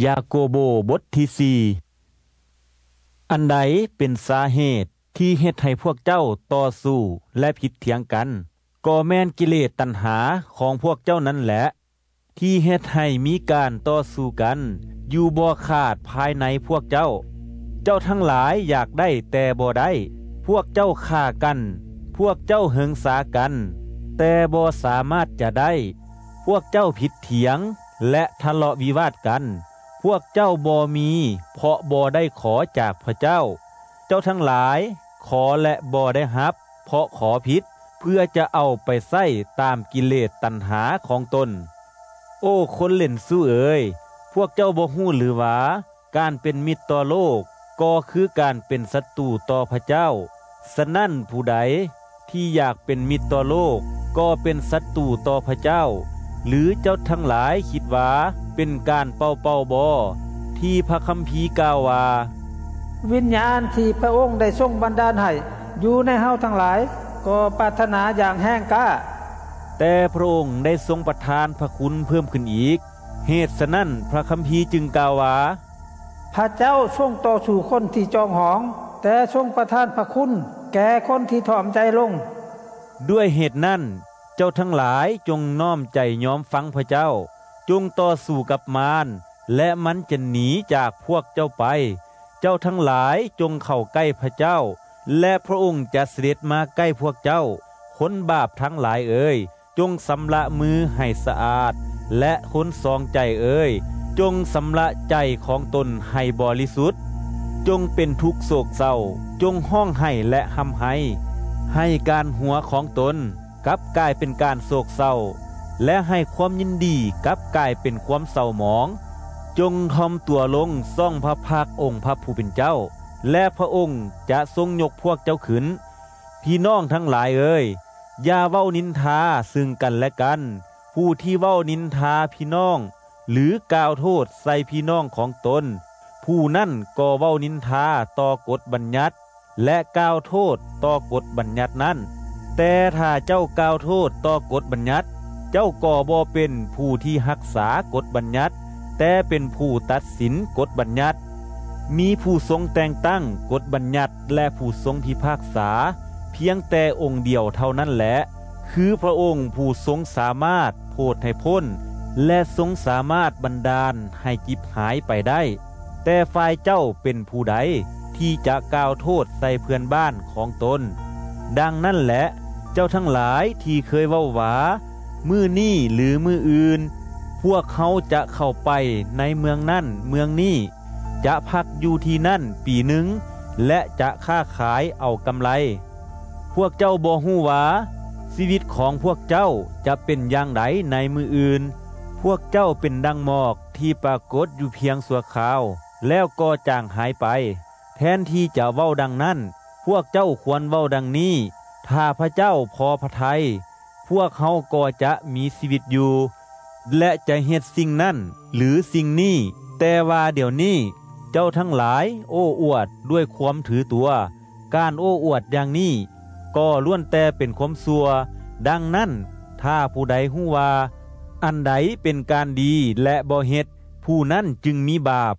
ยาโกโบบทที่4อันใดเป็นสาเหตุที่เฮ็ดให้พวกเจ้าต่อสู้และผิดเถียงกันก็แม่นกิเลสตัณหาของพวกเจ้านั่นแหละที่เฮ็ดให้มีการต่อสู้กันอยู่บ่ขาดภายในพวกเจ้าทั้งหลายอยากได้แต่บ่ได้พวกเจ้าฆ่ากันพวกเจ้าเหิงสากันแต่บ่สามารถจะได้พวกเจ้าผิดเถียงและทะเลาะวิวาทกันพวกเจ้าบ่มีเพราะบ่ได้ขอจากพระเจ้าทั้งหลายขอและบ่ได้รับเพราะขอผิดเพื่อจะเอาไปใช้ตามกิเลสตัณหาของตนโอ้คนเล่นสู้เอ๋ยพวกเจ้าบ่ฮู้หรือว่าการเป็นมิตรต่อโลกก็คือการเป็นศัตรูต่อพระเจ้าฉะนั้นผู้ใดที่อยากเป็นมิตรต่อโลกก็เป็นศัตรูต่อพระเจ้าหรือเจ้าทั้งหลายคิดว่าเป็นการเป่าบ่ที่พระคัมภีร์กล่าวว่าวิญญาณที่พระองค์ได้ทรงบันดาลให้อยู่ในเฮาทั้งหลายก็ปรารถนาอย่างแห้งกล้าแต่พระองค์ได้ทรงประทานพระคุณเพิ่มขึ้นอีกเหตุฉะนั้นพระคัมภีร์จึงกล่าวว่าพระเจ้าทรงต่อสู้คนที่จองหองแต่ทรงประทานพระคุณแก่คนที่ถ่อมใจลงด้วยเหตุนั้นเจ้าทั้งหลายจงน้อมใจยอมฟังพระเจ้าจงต่อสู้กับมารและมันจะหนีจากพวกเจ้าไปเจ้าทั้งหลายจงเข้าใกล้พระเจ้าและพระองค์จะเสด็จมาใกล้พวกเจ้าคนบาปทั้งหลายเอ่ยจงสำระมือให้สะอาดและคนสองใจเอ่ยจงสำระใจของตนให้บริสุทธิ์จงเป็นทุกข์โศกเศร้าจงห้องไห้และหำไห้ให้การหัวของตนกลับกลายเป็นการโศกเศร้าและให้ความยินดีกลับกลายเป็นความเศร้าหมองจงทอมตัวลงซ่องพระภาคองค์พระผู้เป็นเจ้าและพระองค์จะทรงยกพวกเจ้าขึ้นพี่น้องทั้งหลายเอ่ยอย่าเว้านินทาซึ่งกันและกันผู้ที่เว้านินทาพี่น้องหรือกล่าวโทษใส่พี่น้องของตนผู้นั้นก็เว้านินทาต่อกฎบัญญัติและกล่าวโทษต่อกฎบัญญัตินั้นแต่ถ้าเจ้ากล่าวโทษต่อกฎบัญญัติเจ้าก็บ่เป็นผู้ที่รักษากฎบัญญัติแต่เป็นผู้ตัดสินกฎบัญญัติมีผู้ทรงแต่งตั้งกฎบัญญัติและผู้ทรงพิพากษาเพียงแต่องค์เดียวเท่านั้นแหละคือพระองค์ผู้ทรงสามารถโทษให้พ้นและทรงสามารถบันดาลให้จิบหายไปได้แต่ฝ่ายเจ้าเป็นผู้ใดที่จะกล่าวโทษใส่เพื่อนบ้านของตนดังนั้นแหละเจ้าทั้งหลายที่เคยเว้าว่ามื้อนี้หรือมื้ออื่นพวกเขาจะเข้าไปในเมืองนั่นเมืองนี้จะพักอยู่ที่นั่นปีหนึ่งและจะค้าขายเอากำไรพวกเจ้าบ่ฮู้ว่าชีวิตของพวกเจ้าจะเป็นอย่างไรในมื้ออื่นพวกเจ้าเป็นดังหมอกที่ปรากฏอยู่เพียงชั่วคราวแล้วก็จางหายไปแทนที่จะเว้าดังนั้นพวกเจ้าควรเว้าดังนี้ถ้าพระเจ้าพอพระทัยพวกเขาก็จะมีชีวิตอยู่และจะเฮ็ดสิ่งนั้นหรือสิ่งนี้แต่ว่าเดี๋ยวนี้เจ้าทั้งหลายโอ้อวดด้วยความถือตัวการโอ้อวดอย่างนี้ก็ล้วนแต่เป็นความชั่วดังนั้นถ้าผู้ใดฮู้ว่าอันใดเป็นการดีและบ่เฮ็ดผู้นั้นจึงมีบาป